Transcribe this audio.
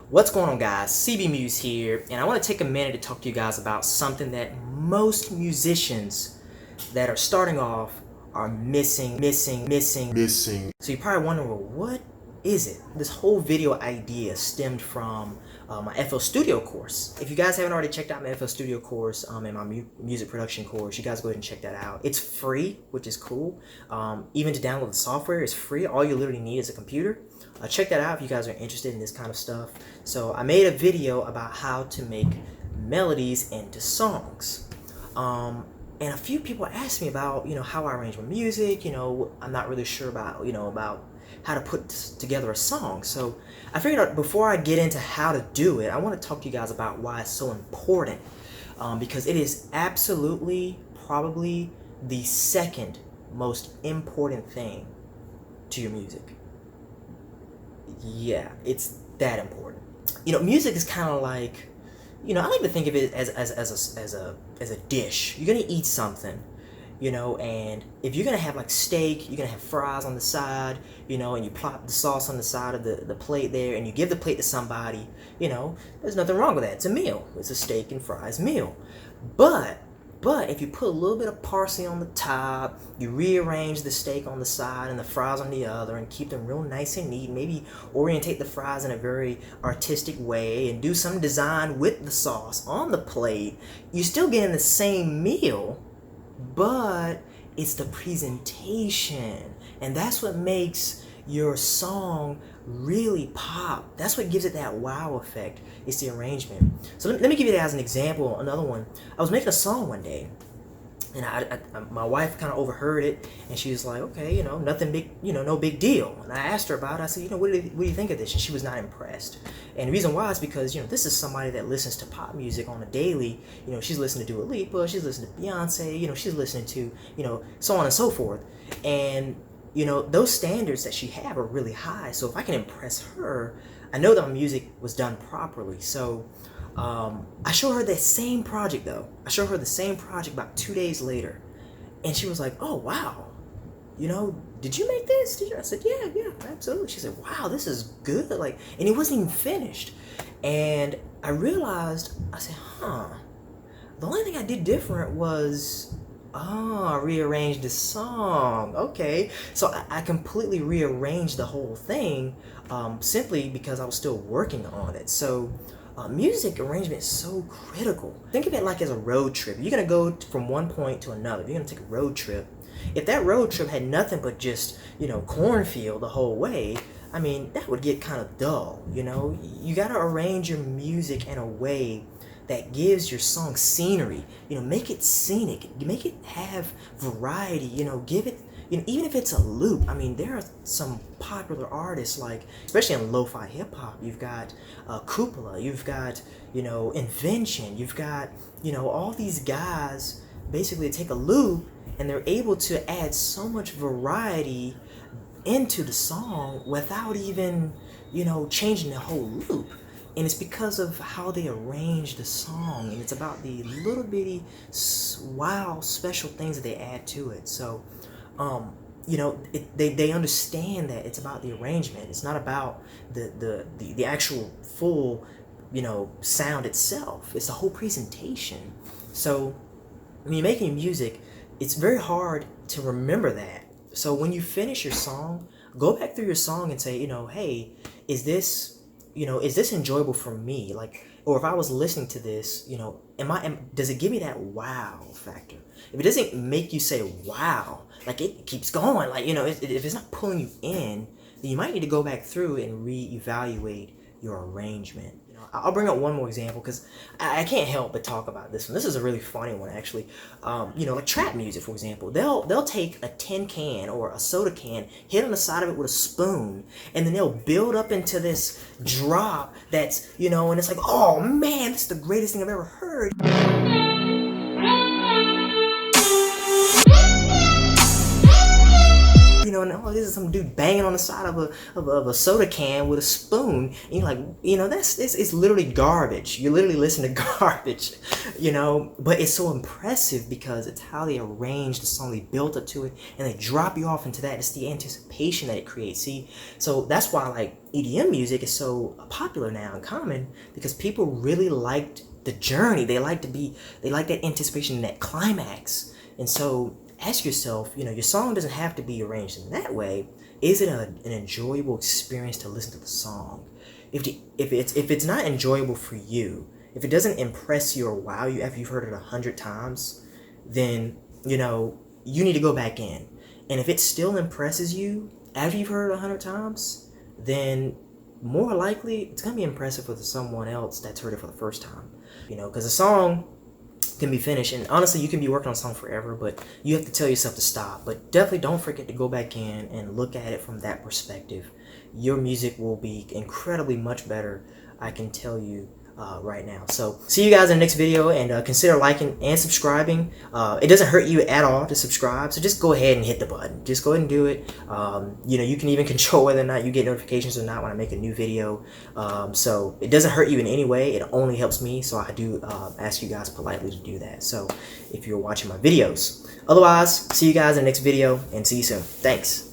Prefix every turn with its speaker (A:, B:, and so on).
A: What's going on, guys? CB Muse here, and I want to take a minute to talk to you guys about something that most musicians that are starting off are missing. So you're probably wondering, well, what is it? This whole video idea stemmed from my FL Studio course. If you guys haven't already checked out my FL Studio course and my music production course, you guys go ahead and check that out. It's free, which is cool. Even to download the software is free. All you literally need is a computer. Check that out if you guys are interested in this kind of stuff. So I made a video about how to make melodies into songs. And a few people asked me about, how I arrange my music. I'm not really sure about, about how to put together a song. So I figured out before I get into how to do it, I want to talk to you guys about why it's so important. Because it is absolutely, probably the second most important thing to your music. Yeah, it's that important. Music is kind of like, I like to think of it as a dish. You're gonna eat something, and if you're gonna have like steak, you're gonna have fries on the side, and you plop the sauce on the side of the plate there, and you give the plate to somebody, there's nothing wrong with that. It's a meal. It's a steak and fries meal. But if you put a little bit of parsley on the top, you rearrange the steak on the side and the fries on the other and keep them real nice and neat, maybe orientate the fries in a very artistic way and do some design with the sauce on the plate, you're still getting the same meal, but it's the presentation. And that's what makes your song really pop. That's what gives it that wow effect. It's the arrangement. So let me give you that as an example. Another one. I was making a song one day, and my wife kind of overheard it, and she was like, "Okay, nothing big, no big deal." And I asked her about it. I said, "What do you think of this?" And she was not impressed. And the reason why is because this is somebody that listens to pop music on a daily. She's listening to Dua Lipa, she's listening to Beyonce, she's listening to so on and so forth, and those standards that she have are really high. So if I can impress her, I know that my music was done properly. So I showed her that same project though. I showed her the same project about 2 days later. And she was like, "Oh, wow. Did you make this? Did you?" I said, yeah, absolutely. She said, "Wow, this is good." And it wasn't even finished. And I realized, I said, the only thing I did different was I rearranged the song. Okay, so I completely rearranged the whole thing simply because I was still working on it. So music arrangement is so critical. Think of it like as a road trip. You're gonna go from one point to another. You're gonna take a road trip. If that road trip had nothing but just cornfield the whole way, I mean, that would get kind of dull. You gotta arrange your music in a way that gives your song scenery. Make it scenic. Make it have variety. Give it. Even if it's a loop. I mean, there are some popular artists, like especially in lo-fi hip hop. You've got Cupola. You've got Invention. You've got all these guys. Basically, take a loop and they're able to add so much variety into the song without even changing the whole loop. And it's because of how they arrange the song, and it's about the little bitty wow special things that they add to it. So they understand that it's about the arrangement. It's not about the actual full sound itself. It's the whole presentation. So when you're making music, it's very hard to remember that. So when you finish your song, go back through your song and say, hey, is this enjoyable for me? Or if I was listening to this, does it give me that wow factor? If it doesn't make you say wow, it keeps going, if it's not pulling you in, then you might need to go back through and reevaluate your arrangement. I'll bring up one more example because I can't help but talk about this one. This is a really funny one, actually. Like trap music, for example. They'll take a tin can or a soda can, hit on the side of it with a spoon, and then they'll build up into this drop that's, and it's like, oh man, this is the greatest thing I've ever heard. know, and oh, this is some dude banging on the side of a soda can with a spoon. And you're like, you know, it's literally garbage. You're literally listening to garbage, you know. But it's so impressive because it's how they arrange the song, they built up to it, and they drop you off into that. It's the anticipation that it creates. See, so that's why like EDM music is so popular now and common, because people really liked the journey. They like that anticipation, that climax. And so ask yourself, you know, your song doesn't have to be arranged in that way. Is it an enjoyable experience to listen to the song? If it's not enjoyable for you, if it doesn't impress you or wow you after you've heard it 100 times, then, you know, you need to go back in. And if it still impresses you after you've heard it 100 times, then more likely it's gonna be impressive for someone else that's heard it for the first time. You know, because a song can be finished, and honestly, you can be working on a song forever, but you have to tell yourself to stop. But definitely don't forget to go back in and look at it from that perspective. Your music will be incredibly much better, I can tell you right now. So see you guys in the next video, and consider liking and subscribing. It doesn't hurt you at all to subscribe, so just go ahead and hit the button. Just go ahead and do it. You know, you can even control whether or not you get notifications or not when I make a new video. So it doesn't hurt you in any way. It only helps me, so I do ask you guys politely to do that. So if you're watching my videos. Otherwise, see you guys in the next video, and see you soon. Thanks.